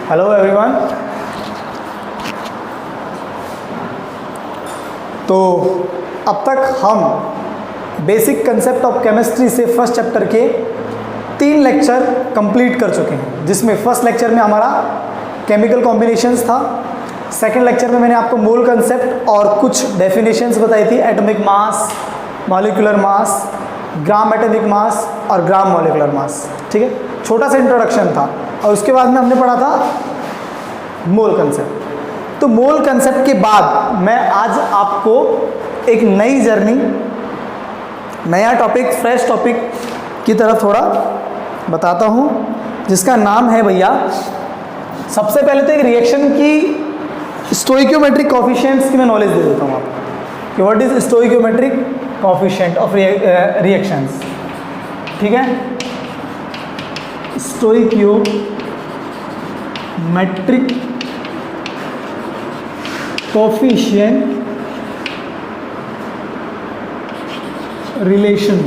Hello everyone. तो अब तक हम बेसिक कंसेप्ट ऑफ केमिस्ट्री से फर्स्ट चैप्टर के 3 लेक्चर कंप्लीट कर चुके हैं, जिसमें फर्स्ट लेक्चर में हमारा केमिकल कॉम्बिनेशंस था। सेकंड लेक्चर में मैंने आपको मोल कंसेप्ट और कुछ डेफिनेशंस बताई थी, atomic mass, molecular mass, gram atomic mass और ग्राम मॉलिक्यूलर मास। ठीक है, छोटा सा इंट्रोडक्शन था। और उसके बाद में हमने पढ़ा था मोल कंसेप्ट। तो मोल कंसेप्ट के बाद मैं आज आपको एक नई जर्नी, नया टॉपिक, फ्रेश टॉपिक की तरफ थोड़ा बताता हूँ, जिसका नाम है भैया, सबसे पहले तो एक रिएक्शन की स्टोइकियोमेट्रिक कोफिशिएंट्स की मैं नॉलेज दे देता हूँ आपको कि what is stoichiometric coefficient of reactions. ठीक है, स्टोइकियोमेट्रिक कोफिशिएंट रिलेशन।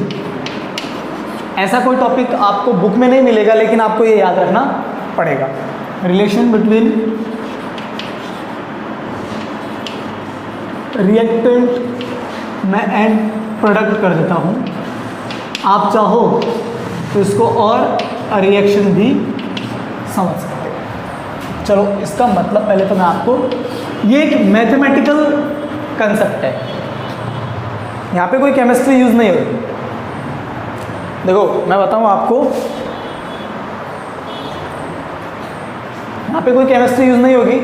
ऐसा कोई टॉपिक आपको बुक में नहीं मिलेगा, लेकिन आपको ये याद रखना पड़ेगा। रिलेशन बिटवीन रिएक्टेंट, मैं एंड प्रोडक्ट कर देता हूँ, आप चाहो तो इसको और रिएक्शन भी समझ सकते हैं। चलो, इसका मतलब पहले तो मैं आपको, ये एक मैथमेटिकल कंसेप्ट है, यहाँ पे कोई केमिस्ट्री यूज़ नहीं होगी। देखो मैं बताऊँ आपको, यहाँ पे कोई केमिस्ट्री यूज़ नहीं होगी।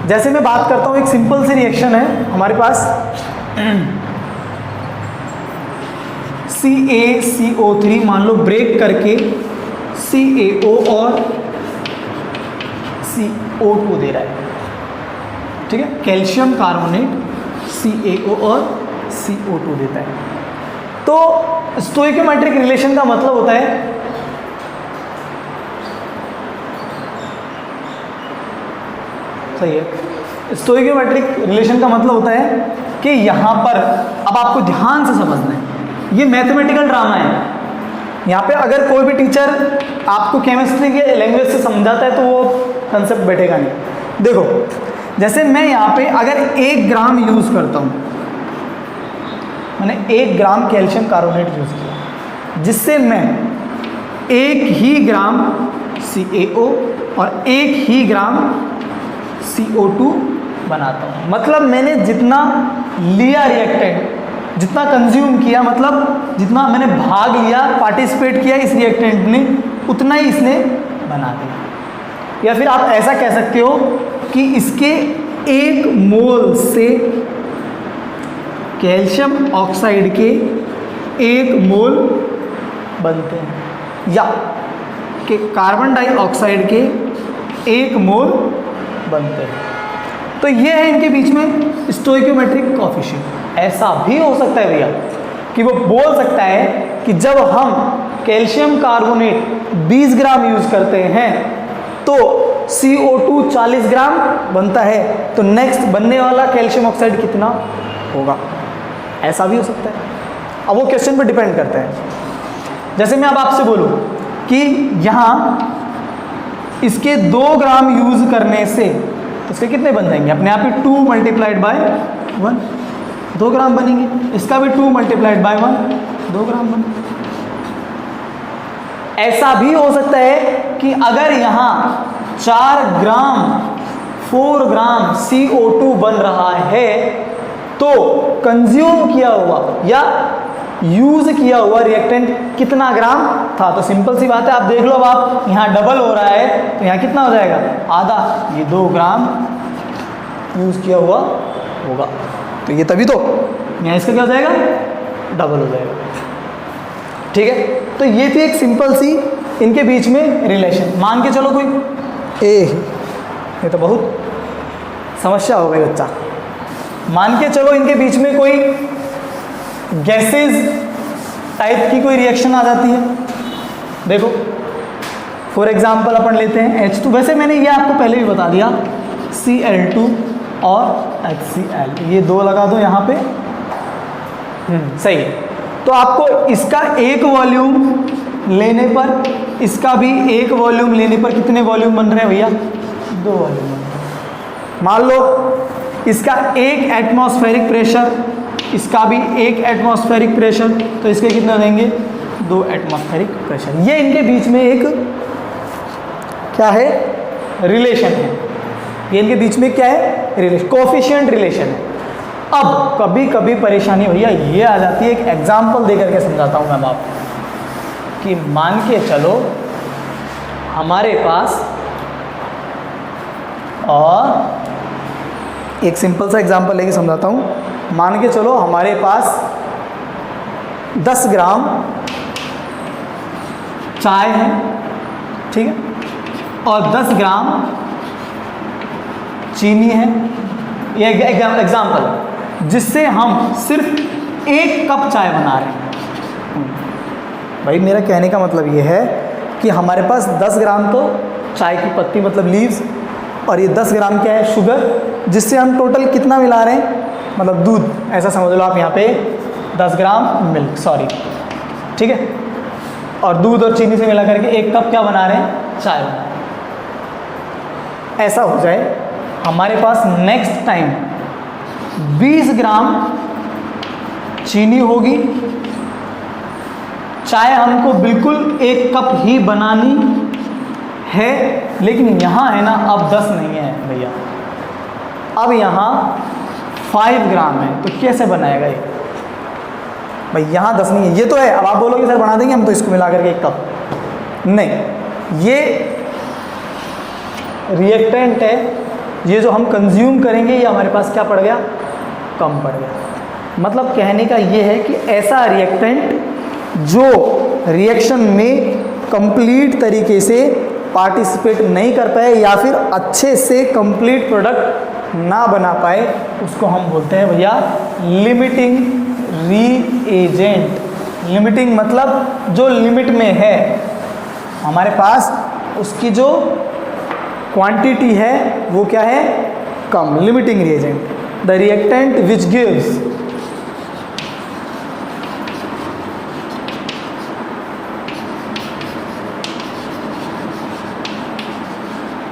जैसे मैं बात करता हूँ, एक सिंपल सी रिएक्शन है हमारे पास, CaCO3 मान लो ब्रेक करके CaO और CO2 दे रहा है। ठीक है, कैल्शियम कार्बोनेट CaO और CO2 देता है। तो स्टोइकियोमेट्रिक रिलेशन का मतलब होता है, सही है, स्टोइकियोमेट्रिक रिलेशन का मतलब होता है कि यहाँ पर, अब आपको ध्यान से समझना है, ये मैथमेटिकल ड्रामा है। यहाँ पे अगर कोई भी टीचर आपको केमिस्ट्री के लैंग्वेज से समझाता है तो वो कंसेप्ट बैठेगा नहीं। देखो, जैसे मैं यहाँ पे अगर 1 ग्राम यूज़ करता हूँ, मैंने 1 ग्राम कैल्शियम कार्बोनेट यूज़ किया, जिससे मैं 1 ही ग्राम CaO और 1 ही ग्राम CO2 बनाता हूँ। मतलब मैंने जितना लिया रिएक्टेंट, जितना कंज्यूम किया, मतलब जितना मैंने भाग लिया, पार्टिसिपेट किया इस रिएक्टेंट ने, उतना ही इसने बना दिया। या फिर आप ऐसा कह सकते हो कि इसके 1 मोल से कैल्शियम ऑक्साइड के 1 मोल बनते हैं, या कि कार्बन डाइऑक्साइड के 1 मोल बनते हैं। तो ये है इनके बीच में स्टोइकियोमेट्रिक कोफिशिएंट। ऐसा भी हो सकता है भैया कि वो बोल सकता है कि जब हम कैल्शियम कार्बोनेट 20 ग्राम यूज़ करते हैं तो CO2 40 ग्राम बनता है, तो नेक्स्ट बनने वाला कैल्शियम ऑक्साइड कितना होगा। ऐसा भी हो सकता है। अब वो क्वेश्चन पे डिपेंड करता है। जैसे मैं अब आपसे बोलूँ कि यहाँ इसके 2 ग्राम यूज़ करने से इसके कितने बन जाएंगे, अपने आप ही 2 मल्टीप्लाइड बाय 1, 2 ग्राम बनेंगे। इसका भी 2 मल्टीप्लाइड बाय 1, 2 ग्राम बनेंगे। ऐसा भी हो सकता है कि अगर यहाँ 4 ग्राम 4 ग्राम CO2 बन रहा है, तो कंज्यूम किया हुआ या यूज किया हुआ रिएक्टेंट कितना ग्राम था। तो सिंपल सी बात है, आप देख लो, अब आप यहाँ डबल हो रहा है तो यहाँ कितना हो जाएगा, आधा। ये 2 ग्राम यूज किया हुआ होगा, तो ये तभी तो यहाँ इसका क्या हो जाएगा, डबल हो जाएगा। ठीक है, तो ये थी एक सिंपल सी इनके बीच में रिलेशन। मान के चलो कोई ये तो बहुत समस्या हो गई बच्चा। मान के चलो इनके बीच में कोई गैसेज टाइप की कोई रिएक्शन आ जाती है। देखो फॉर एग्जांपल अपन लेते हैं H2। वैसे मैंने ये आपको पहले भी बता दिया, Cl2 और HCl, ये 2 लगा दो यहाँ पे। सही है। तो आपको इसका 1 वॉल्यूम लेने पर, इसका भी 1 वॉल्यूम लेने पर कितने वॉल्यूम बन रहे हैं भैया, 2 वायुमंडल। मान लो इसका 1 एटमॉस्फेरिक प्रेशर, इसका भी 1 एटमॉस्फेरिक प्रेशर, तो इसके कितने देंगे 2 एटमॉस्फेरिक प्रेशर। ये इनके बीच में एक क्या है रिलेशन है, ये इनके बीच में क्या है रिलेशन, कोफिशिएंट रिलेशन है। अब कभी कभी परेशानी भैया ये आ जाती है, एक एग्जांपल दे करके समझाता हूँ मैं आपको कि मान के चलो हमारे पास, और एक सिंपल सा एग्जांपल लेके समझाता हूँ। मान के चलो हमारे पास 10 ग्राम चाय है, ठीक है, और 10 ग्राम चीनी है। ये एग्जांपल जिससे हम सिर्फ 1 कप चाय बना रहे हैं। भाई मेरा कहने का मतलब ये है कि हमारे पास 10 ग्राम तो चाय की पत्ती मतलब लीव्स, और ये 10 ग्राम क्या है शुगर, जिससे हम टोटल कितना मिला रहे हैं मतलब दूध, ऐसा समझ लो आप यहाँ पे 10 ग्राम मिल्क, सॉरी, ठीक है, और दूध और चीनी से मिला करके 1 कप क्या बना रहे हैं चाय बना रहे हैं। ऐसा हो जाए हमारे पास नेक्स्ट टाइम 20 ग्राम चीनी होगी, चाय हमको बिल्कुल 1 कप ही बनानी है, लेकिन यहाँ है ना अब 10 नहीं है भैया, अब यहाँ 5 ग्राम है, तो कैसे बनाएगा ये भाई, यहाँ 10 नहीं है, ये तो है। अब आप बोलोगे सर बना देंगे हम तो इसको मिला करके 1 कप, नहीं, ये रिएक्टेंट है, ये जो हम कंज्यूम करेंगे ये हमारे पास क्या पड़ गया कम पड़ गया। मतलब कहने का ये है कि ऐसा रिएक्टेंट जो रिएक्शन में कंप्लीट तरीके से पार्टिसिपेट नहीं कर पाए या फिर अच्छे से कंप्लीट प्रोडक्ट ना बना पाए, उसको हम बोलते हैं भैया लिमिटिंग रीएजेंट। लिमिटिंग मतलब जो लिमिट में है हमारे पास, उसकी जो क्वांटिटी है वो क्या है कम, limiting reagent. The reactant which gives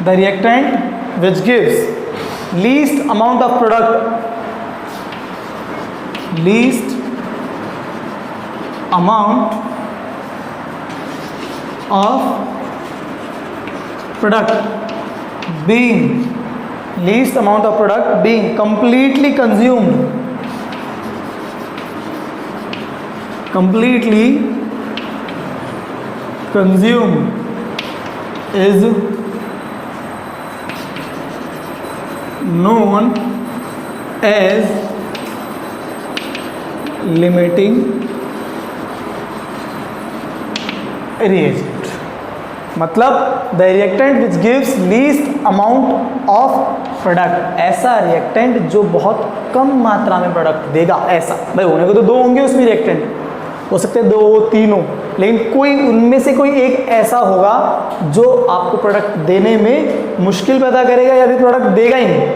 the reactant which gives least amount of product, least amount of product being, least amount of product being completely consumed, completely consumed is known as limiting reagent। मतलब the reactant which gives least amount of product, ऐसा reactant जो बहुत कम मात्रा में product देगा। ऐसा भाई होने को तो 2 होंगे उसमें रिएक्टेंट, हो सकते हैं 2 3 हो, लेकिन कोई उनमें से कोई एक ऐसा होगा जो आपको प्रोडक्ट देने में मुश्किल पैदा करेगा या फिर प्रोडक्ट देगा ही नहीं,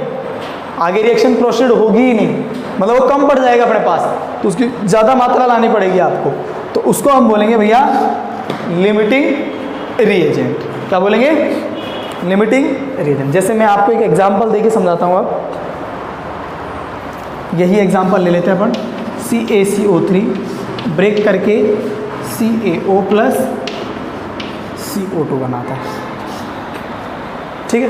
आगे रिएक्शन प्रोसीड होगी ही नहीं, मतलब वो कम पड़ जाएगा अपने पास, तो उसकी ज़्यादा मात्रा लानी पड़ेगी आपको, तो उसको हम बोलेंगे भैया लिमिटिंग रीएजेंट। क्या बोलेंगे लिमिटिंग रीएजेंट। जैसे मैं आपको एक एग्जांपल देके समझाता हूँ। अब यही एग्जांपल ले लेते हैं अपन, CaCO3 ब्रेक करके CaO प्लस CO2 बनाता है, ठीक है।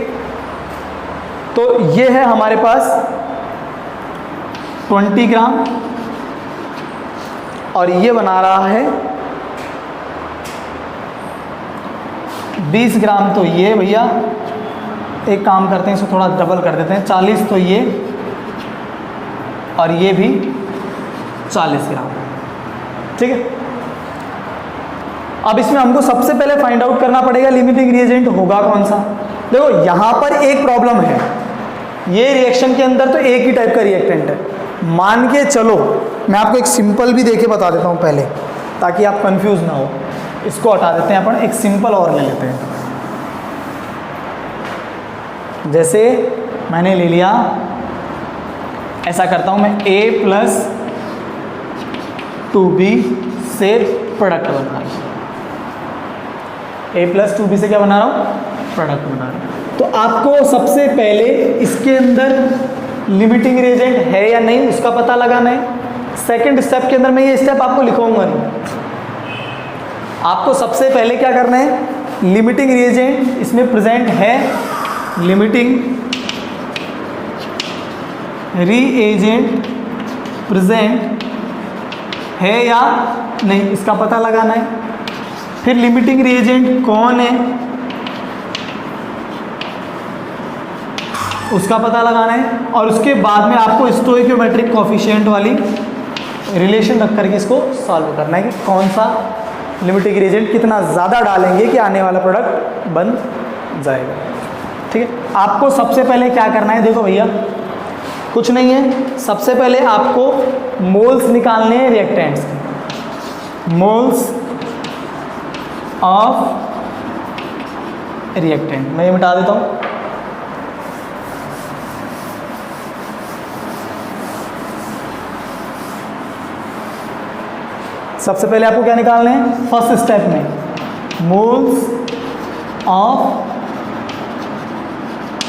तो ये है हमारे पास 20 ग्राम और ये बना रहा है 20 ग्राम। तो ये भैया एक काम करते हैं, इसको थोड़ा डबल कर देते हैं, 40 तो ये और ये भी 40 ग्राम, ठीक है। अब इसमें हमको सबसे पहले फाइंड आउट करना पड़ेगा लिमिटिंग रिएजेंट होगा कौन सा। देखो यहाँ पर एक प्रॉब्लम है, ये रिएक्शन के अंदर तो एक ही टाइप का रिएक्टेंट है। मान के चलो मैं आपको एक सिंपल भी देके बता देता हूँ पहले, ताकि आप कंफ्यूज ना हो। इसको हटा देते हैं अपन, एक सिंपल और ले लेते हैं। जैसे मैंने ले लिया, ऐसा करता हूँ मैं, A प्लस 2B से प्रोडक्ट बना रहा हूँ। A प्लस 2B से क्या बना रहा हूँ प्रोडक्ट बना रहे हैं। तो आपको सबसे पहले इसके अंदर लिमिटिंग रिएजेंट है या नहीं उसका पता लगाना है। सेकंड स्टेप के अंदर मैं ये स्टेप आपको लिखूंगा नहीं, आपको सबसे पहले क्या करना है, लिमिटिंग रिएजेंट इसमें प्रेजेंट है, लिमिटिंग रिएजेंट प्रेजेंट है या नहीं इसका पता लगाना है। फिर लिमिटिंग रिएजेंट कौन है उसका पता लगाना है, और उसके बाद में आपको स्टोइकियोमेट्रिक कोफिशिएंट वाली रिलेशन रख करके इसको सॉल्व करना है कि कौन सा लिमिटिंग रिएजेंट कितना ज़्यादा डालेंगे कि आने वाला प्रोडक्ट बन जाएगा। ठीक है, आपको सबसे पहले क्या करना है, देखो भैया कुछ नहीं है, सबसे पहले आपको मोल्स निकालने हैं रिएक्टेंट्स के, मोल्स ऑफ रिएक्टेंट। मैं ये मिटा देता हूँ। सबसे पहले आपको क्या निकालने हैं, फर्स्ट स्टेप में मोल्स ऑफ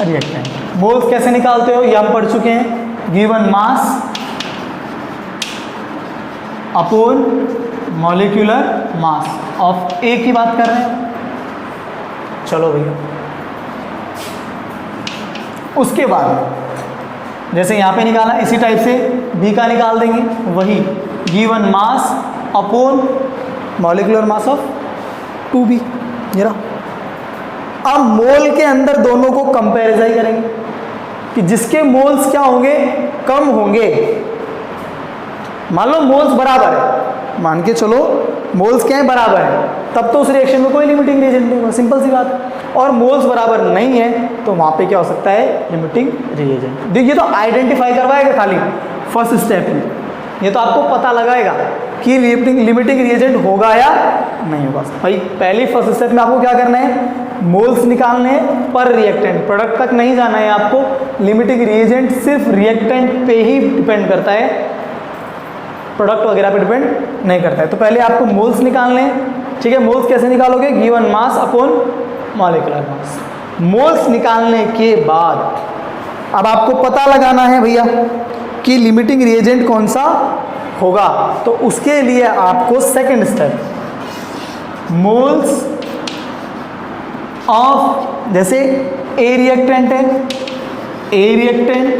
रिएक्टेंट। मोल्स कैसे निकालते हो ये हम पढ़ चुके हैं, given mass upon molecular mass of A की बात कर रहे हैं। चलो भैया, उसके बाद जैसे यहाँ पे निकाला इसी टाइप से बी का निकाल देंगे, वही given mass upon molecular mass of 2b। जरा अब मोल के अंदर दोनों को कंपैरिजन करेंगे कि जिसके मोल्स क्या होंगे, कम होंगे। मान लो मोल्स बराबर है, मान के चलो मोल्स क्या है, बराबर है, तब तो उस रिएक्शन में कोई लिमिटिंग रिएजेंट नहीं होगा, सिंपल सी बात है। और मोल्स बराबर नहीं है तो वहाँ पे क्या हो सकता है, लिमिटिंग रिएजेंट। देखिए तो आइडेंटिफाई करवाएगा खाली फर्स्ट स्टेप में, ये तो आपको पता लगाएगा कि लिमिटिंग रिएजेंट होगा या नहीं होगा। भाई पहली फर्स्ट स्टेप में आपको क्या करना है, मोल्स निकालने हैं पर रिएक्टेंट, प्रोडक्ट तक नहीं जाना है आपको। लिमिटिंग रिएजेंट सिर्फ रिएक्टेंट पे ही डिपेंड करता है, प्रोडक्ट वगैरह पे डिपेंड नहीं करता है। तो पहले आपको मोल्स निकालने हैं, ठीक है। मोल्स कैसे निकालोगे, गिवन मास अपॉन मॉलिक्यूलर मास। मोल्स निकालने के बाद अब आपको पता लगाना है भैया कि लिमिटिंग रिएजेंट कौन सा होगा। तो उसके लिए आपको सेकंड स्टेप, मोल्स ऑफ, जैसे ए रिएक्टेंट है, A reactant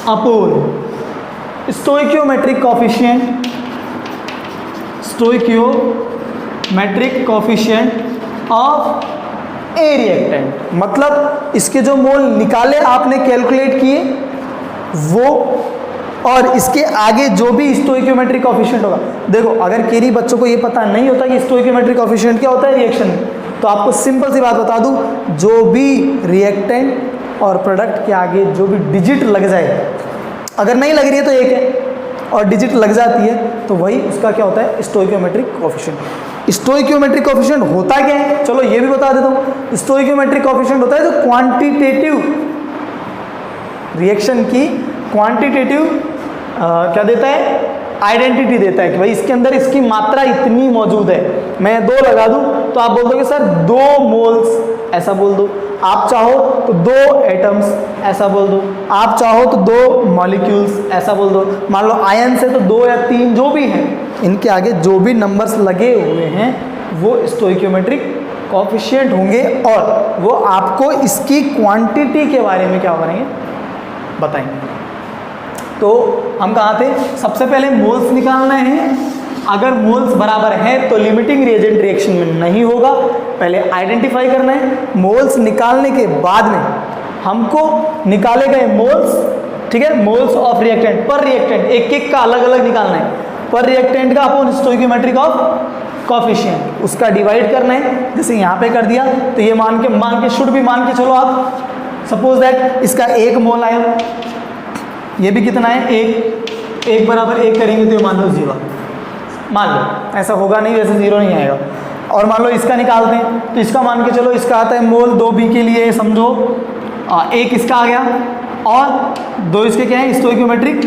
upon stoichiometric coefficient, stoichiometric coefficient of A reactant. मतलब इसके जो मोल निकाले आपने कैलकुलेट किए वो, और इसके आगे जो भी स्टोइकियोमेट्रिक कोफिशिएंट होगा। देखो अगर किन्हीं बच्चों को ये पता नहीं होता कि स्टोइकियोमेट्रिक कोफिशिएंट क्या होता है रिएक्शन में, तो आपको सिंपल सी बात बता दूं, जो भी रिएक्टेंट और प्रोडक्ट के आगे जो भी डिजिट लग जाए, अगर नहीं लग रही है तो एक है, और डिजिट लग जाती है तो वही उसका क्या होता है, स्टोइकियोमेट्रिक कोफिशिएंट। स्टोइकियोमेट्रिक कोफिशिएंट होता क्या है, चलो ये भी बता देता हूँ। स्टोइकियोमेट्रिक कोफिशिएंट होता है जो क्वांटिटेटिव रिएक्शन की क्वांटिटेटिव क्या देता है, आइडेंटिटी देता है कि भाई इसके अंदर इसकी मात्रा इतनी मौजूद है। मैं 2 लगा दूं तो आप बोल दोगे सर 2 मोल्स, ऐसा बोल दो। आप चाहो तो 2 एटम्स, ऐसा बोल दो। आप चाहो तो 2 मॉलिक्यूल्स, ऐसा बोल दो। मान लो आयन से तो 2 या 3 जो भी हैं, इनके आगे जो भी नंबर्स लगे हुए हैं वो स्टोइकियोमेट्रिक कोफिशिएंट होंगे, और वो आपको इसकी क्वांटिटी के बारे में क्या करेंगे, बताएंगे। तो हम कहाँ थे, सबसे पहले मोल्स निकालना है। अगर मोल्स बराबर है तो लिमिटिंग रिएजेंट रिएक्शन में नहीं होगा, पहले आइडेंटिफाई करना है। मोल्स निकालने के बाद में हमको निकाले गए मोल्स, ठीक है, मोल्स ऑफ रिएक्टेंट पर रिएक्टेंट, एक एक का अलग अलग निकालना है। पर रिएक्टेंट का अपॉन स्टोइकियोमेट्रिक ऑफ कोफिशिएंट, उसका डिवाइड करना है। जैसे यहाँ पे कर दिया तो ये मान के शुड भी मान के चलो आप, सपोज दैट इसका 1 मोल आया, ये भी कितना है, 1 बराबर 1 करेंगे तो ये मान लो 0, मान लो ऐसा होगा नहीं, वैसे 0 नहीं आएगा। और मान लो इसका निकालते हैं तो इसका मान के चलो, इसका आता है मोल 2b के लिए समझो 1 इसका आ गया, और 2 इसके क्या है, स्टोइकियोमेट्रिक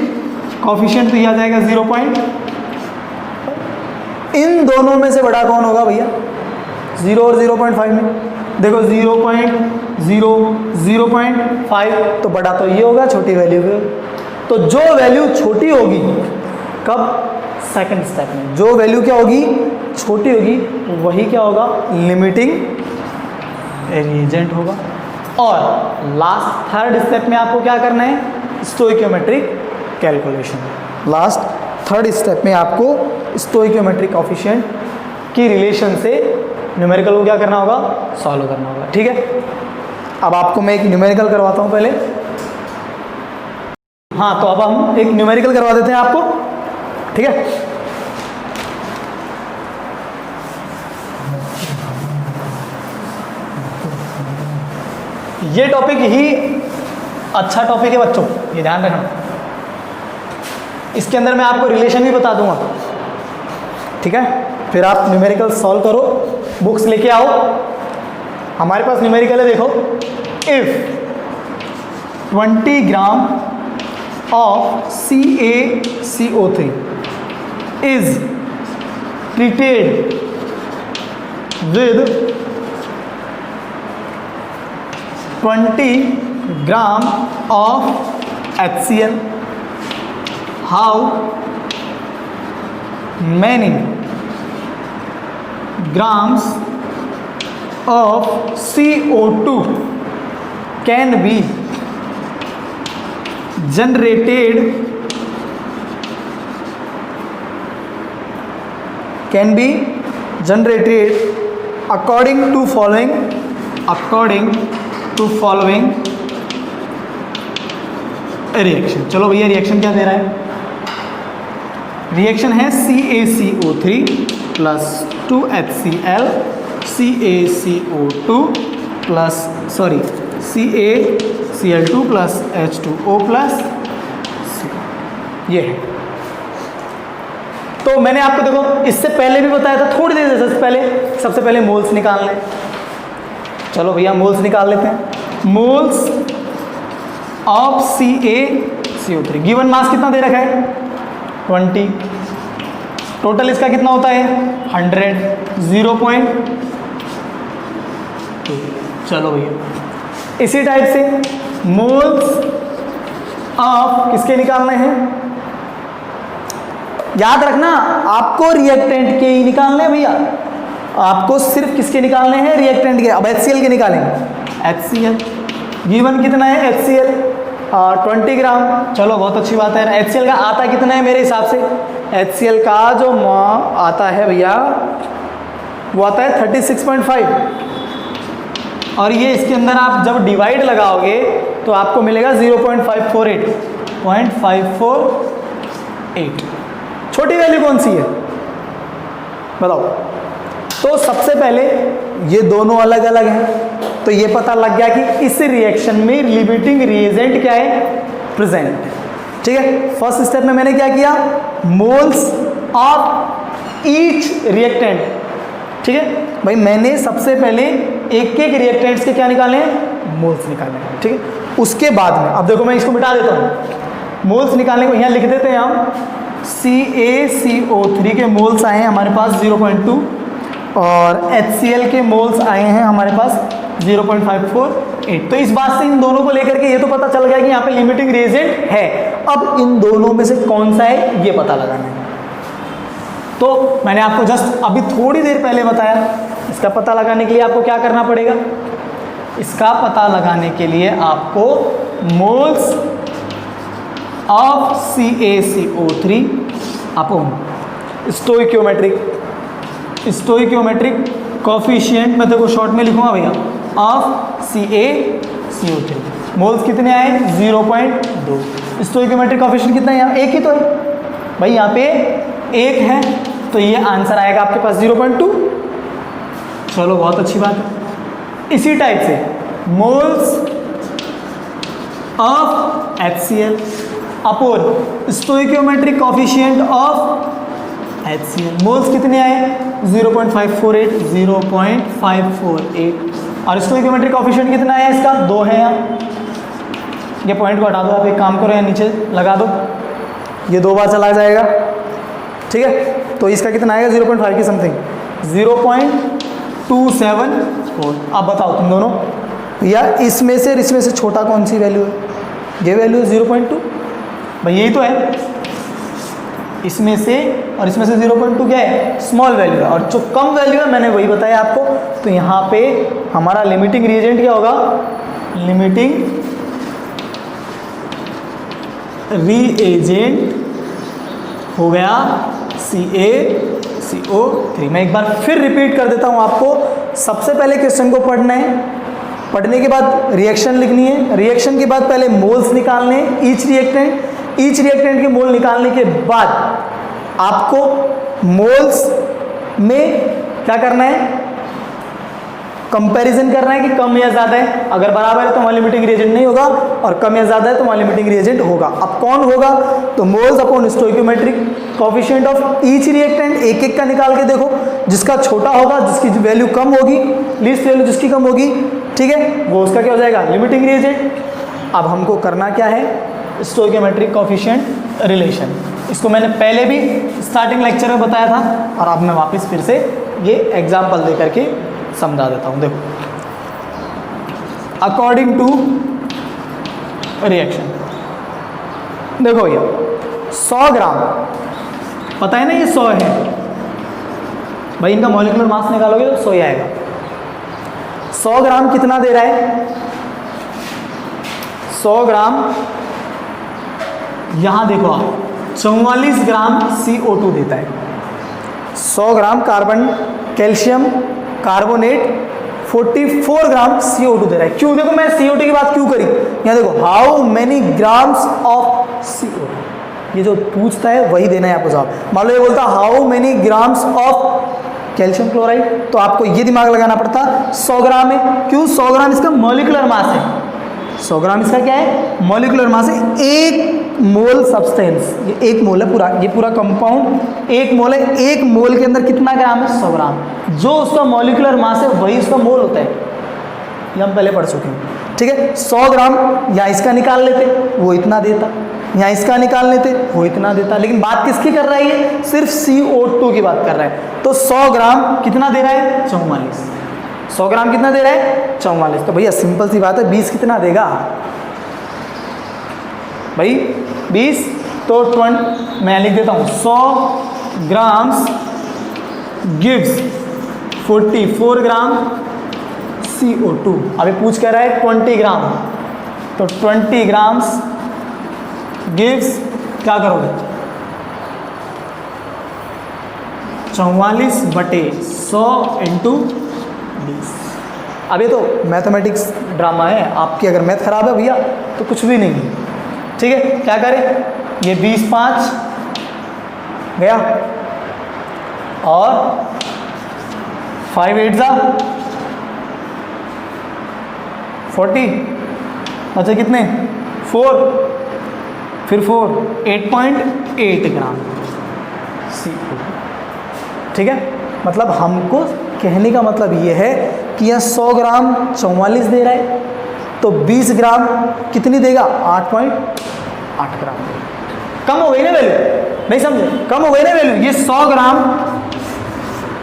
कोफिशिएंट, तो ये आ जाएगा 0. इन दोनों में से बड़ा कौन होगा भैया, 0 और 0.5 में देखो 0.5 तो बड़ा तो ये होगा छोटी वैल्यू के, तो जो वैल्यू छोटी होगी कब, सेकंड स्टेप में जो वैल्यू क्या होगी, छोटी होगी, वही क्या होगा, लिमिटिंग रिएजेंट होगा। और लास्ट थर्ड स्टेप में आपको क्या करना है, stoichiometric calculation. Last third step में आपको स्टोइकियोमेट्रिक कोएफिशिएंट की रिलेशन से न्यूमेरिकल को क्या करना होगा, सॉल्व करना होगा। ठीक है, अब आपको मैं एक न्यूमेरिकल करवाता हूँ पहले। हाँ, तो अब हम एक न्यूमेरिकल करवा देते हैं आपको। ठीक है, ये टॉपिक ही अच्छा टॉपिक है बच्चों, ये ध्यान रखना। इसके अंदर मैं आपको रिलेशन भी बता दूंगा। ठीक है, फिर आप न्यूमेरिकल सॉल्व करो, बुक्स लेके आओ। हमारे पास न्यूमेरिकल है, देखो, if 20 gram of CaCO3 is treated with 20 gram of HCl, how many grams of CO2 can be generated according to following reaction. चलो भैया, रिएक्शन क्या दे रहा है, रिएक्शन है CaCO3 plus 2HCl, CaCO2 plus CaCl2 plus H2O plus C, ये है। तो मैंने आपको देखो इससे पहले भी बताया था, थोड़ी देर से पहले, सबसे पहले मोल्स निकालना है। चलो भैया, मोल्स निकाल लेते हैं। Moles of CaCO3, given mass कितना दे रखा है, 20, टोटल इसका कितना होता है 100, 0.2। चलो भैया, इसी टाइप से मोल्स ऑफ किसके निकालने हैं, याद रखना आपको रिएक्टेंट के ही निकालने हैं भैया, आपको सिर्फ किसके निकालने हैं, रिएक्टेंट के। अब HCl के निकालेंगे, HCl गिवन कितना है, HCl 20 ग्राम। चलो बहुत अच्छी बात है। HCl का आता कितना है मेरे हिसाब से, HCl का जो आता है भैया वो आता है 36.5, और ये इसके अंदर आप जब डिवाइड लगाओगे तो आपको मिलेगा 0.548। छोटी वैल्यू कौन सी है बताओ। तो सबसे पहले ये दोनों अलग अलग हैं, तो ये पता लग गया कि इस रिएक्शन में लिमिटिंग रिएजेंट क्या है, प्रेजेंट। ठीक है, फर्स्ट स्टेप में मैंने क्या किया, मोल्स ऑफ ईच रिएक्टेंट। ठीक है भाई, मैंने सबसे पहले एक एक रिएक्टेंट्स के क्या निकाले हैं, मोल्स निकाले हैं। ठीक है, उसके बाद में अब देखो मैं इसको मिटा देता हूँ, मोल्स निकालने को यहाँ लिख देते हैं हम। CaCO3 के मोल्स आए हैं हमारे पास 0.2 और HCl के मोल्स आए हैं हमारे पास 0.548। तो इस बात से इन दोनों को लेकर के ये तो पता चल गया कि यहाँ पे लिमिटिंग रिएजेंट है। अब इन दोनों में से कौन सा है ये पता लगाना है। तो मैंने आपको जस्ट अभी थोड़ी देर पहले बताया, इसका पता लगाने के लिए आपको क्या करना पड़ेगा, इसका पता लगाने के लिए आपको moles of CaCO3 upon stoichiometric coefficient, मैं देखो शॉर्ट में लिखूंगा भैया, ऑफ CaCO3 मोल्स कितने आए 0.2। स्टोइकियोमेट्रिक कोएफिशिएंट कितना है, यहाँ एक ही तो है भाई, यहाँ पे एक है, तो ये आंसर आएगा आपके पास 0.2। चलो बहुत अच्छी बात है। इसी टाइप से moles of HCl upon stoichiometric coefficient of HCl, moles कितने आए 0.548 और स्टोइकियोमेट्रिक कोएफिशिएंट कितना है इसका 2 है। यहाँ ये पॉइंट को हटा दो, आप एक काम करो, यहाँ नीचे लगा दो, ये 2 बार चला जाएगा। ठीक है, तो इसका कितना आएगा 0.5 की समथिंग, 0.5 274। अब बताओ तुम दोनों, या इसमें से और इसमें से छोटा कौन सी वैल्यू है? ये वैल्यू है 0.2, भाई यही तो है। इसमें से और इसमें से 0.2 क्या है? स्मॉल वैल्यू है, और जो कम वैल्यू है मैंने वही बताया आपको। तो यहाँ पे हमारा लिमिटिंग रिएजेंट क्या होगा? लिमिटिंग रिएजेंट हो गया CaCO3। मैं एक बार फिर रिपीट कर देता हूँ आपको। सबसे पहले क्वेश्चन को पढ़ना है, पढ़ने के बाद रिएक्शन लिखनी है, रिएक्शन के बाद पहले मोल्स निकालने हैं, ईच रिएक्टेंट के मोल निकालने के बाद आपको मोल्स में क्या करना है? कंपैरिजन करना है कि कम या ज़्यादा है। अगर बराबर है तो वहाँ लिमिटिंग रिएजेंट नहीं होगा, और कम या ज़्यादा है तो वहाँ लिमिटिंग रिएजेंट होगा। अब कौन होगा? तो moles upon stoichiometric coefficient of each reactant, एक एक का निकाल के देखो। जिसका छोटा होगा, जिसकी वैल्यू कम होगी, लीस्ट वैल्यू जिसकी कम होगी, ठीक है, वो उसका क्या हो जाएगा? Limiting reagent. अब हमको करना क्या है? Stoichiometric coefficient relation. इसको मैंने पहले भी स्टार्टिंग लेक्चर में बताया था, और अब मैं वापस फिर से ये एग्जाम्पल दे करके समझा देता हूँ। देखो, अकॉर्डिंग टू रिएक्शन, देखो भैया 100 ग्राम, पता है ना ये 100 है भाई, इनका मॉलिक्यूलर मास निकालोगे तो 100 ही आएगा। 100 ग्राम कितना दे रहा है? 100 ग्राम, यहां देखो आप, 44 ग्राम CO2 देता है। 100 ग्राम कार्बन कैल्शियम कार्बोनेट 44 ग्राम CO2 दे रहा है। क्यों? देखो मैं CO2 की बात क्यों करी, यहाँ देखो, how many grams of CO2, ये जो पूछता है वही देना है आपको जवाब। मान लो ये बोलता how many grams of calcium chloride, तो आपको ये दिमाग लगाना पड़ता 100 ग्राम है। क्यों? 100 ग्राम इसका मॉलिक्यूलर मास है। 100 ग्राम इसका क्या है? मॉलिक्यूलर मास है। 1 मोल सब्सटेंस, ये 1 मोल है पूरा, ये पूरा कंपाउंड 1 मोल है। 1 मोल के अंदर कितना ग्राम है? 100 ग्राम। जो उसका मॉलिक्यूलर मास है वही उसका मोल होता है, ये हम पहले पढ़ चुके हैं, ठीक है। 100 ग्राम या इसका निकाल लेते, वो इतना देता, या इसका निकाल लेते, वो इतना देता। लेकिन बात किसकी कर रहा है? ये सिर्फ CO2 की बात कर रहा है। तो 100 ग्राम कितना दे रहा है? 44। 100 ग्राम कितना दे रहा है? 44। तो भैया सिंपल सी बात है, 20 कितना देगा भाई? 20 तो 20, मैं लिख देता हूँ, 100 ग्राम्स गिव्स 44 ग्राम CO2। अभी पूछ कर रहा है 20 ग्राम, तो 20 ग्राम्स गिव्स, क्या करोगे? 44/100 इंटू 20। अब ये तो मैथमेटिक्स ड्रामा है, आपकी अगर मैथ खराब है भैया तो कुछ भी नहीं है, ठीक है। क्या करें? ये 20 5 गया, और 5 8 जा 40, अच्छा कितने? 4, फिर 4, 8.8 ग्राम CO2, ठीक है। मतलब हमको कहने का मतलब ये है कि यह 100 ग्राम 44 दे रहा है, तो 20 ग्राम कितनी देगा? 8.8 ग्राम। कम हो गई ना वैल्यू? नहीं समझे? कम हो गई ना वैल्यू? ये 100 ग्राम,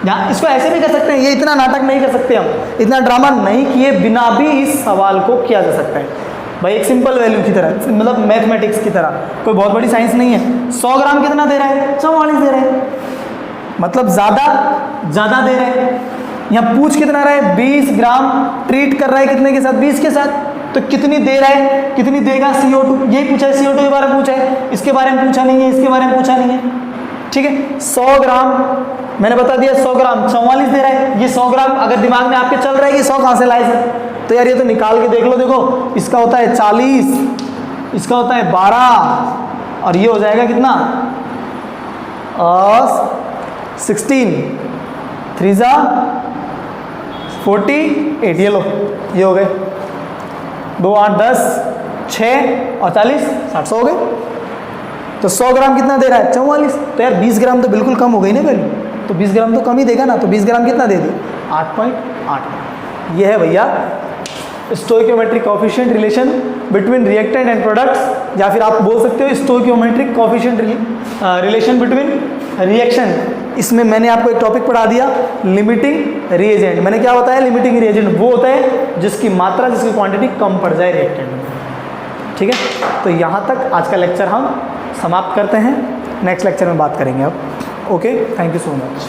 यहाँ इसको ऐसे भी कर सकते हैं, ये इतना नाटक नहीं कर सकते, हम इतना ड्रामा नहीं किए बिना भी इस सवाल को किया जा सकता है भाई, एक सिंपल वैल्यू की तरह, मतलब मैथमेटिक्स की तरह, कोई बहुत बड़ी साइंस नहीं है। 100 ग्राम कितना दे रहा है? 44 दे रहा है, मतलब ज़्यादा दे रहे हैं। यहाँ पूछ कितना रहा है? 20 ग्राम ट्रीट कर रहा है कितने के साथ? 20 के साथ। तो कितनी दे रहा है? कितनी देगा CO2? यही पूछा है, CO2 के बारे में पूछा है, इसके बारे में पूछा नहीं है, इसके बारे में पूछा नहीं है, ठीक है। 100 ग्राम मैंने बता दिया, 100 ग्राम 44 दे रहा है। ये 100 ग्राम अगर दिमाग में आपके चल रहा है कि 100 कहाँ से लाए सर, तो यार ये तो निकाल के देख लो। देखो इसका होता है 40, इसका होता है 12, और ये हो जाएगा कितना? 16, 3 जा 48, ये लो, ये हो गए 2 8 10 6 और 40 60, 100 हो गए। तो 100 ग्राम कितना दे रहा है? 44। तो यार 20 ग्राम तो बिल्कुल कम हो गई ना वैल्यू, तो 20 ग्राम तो कम ही देगा ना। तो 20 ग्राम कितना दे दी? 8.8। ये है भैया stoichiometric coefficient relation between reactant and products, या फिर आप बोल सकते हो stoichiometric coefficient relation between reaction इसमें मैंने आपको एक टॉपिक पढ़ा दिया, लिमिटिंग रिएजेंट। मैंने क्या बताया, लिमिटिंग रिएजेंट वो होता है जिसकी मात्रा, जिसकी क्वांटिटी कम पड़ जाए रिएक्टेंट में। ठीक है, तो यहाँ तक आज का लेक्चर हम समाप्त करते हैं, नेक्स्ट लेक्चर में बात करेंगे अब। Okay, thank you so much.